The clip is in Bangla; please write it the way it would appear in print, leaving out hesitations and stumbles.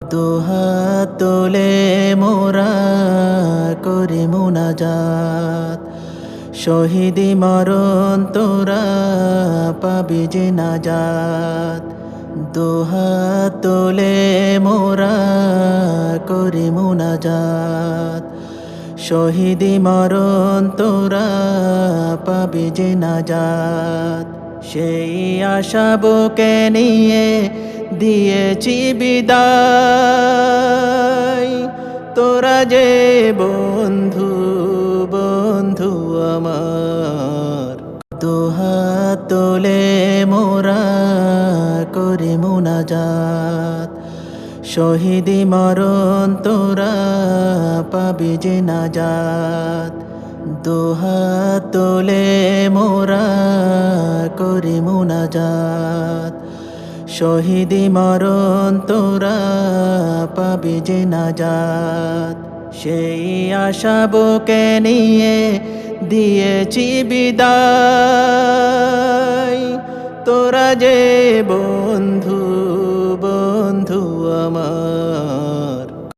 দুহাত তোলে মোরা করি মুনাজাত, শহীদি মরণ তোরা পাবি যে নাজাত। দুহাত তোলে মোরা করি মুনাজাত, শহীদি মরণ তোরা পাবি যে নাজাত। সেই আশা বুকে নিয়ে দিয়েছি বিদায়, তোরা যে বন্ধু বন্ধু আমার। দুহাত তোলে মোরা করি মুনাজাত, শহীদি মরণ তোরা পাবি যে নাজাত। দুহাত তোলে মোরা করি মুনাজাত, শহীদি মরণ তোরা পাবি যে নাজাত। সেই আশা বুকে নিয়ে দিয়েছি বিদায়, তোরা যে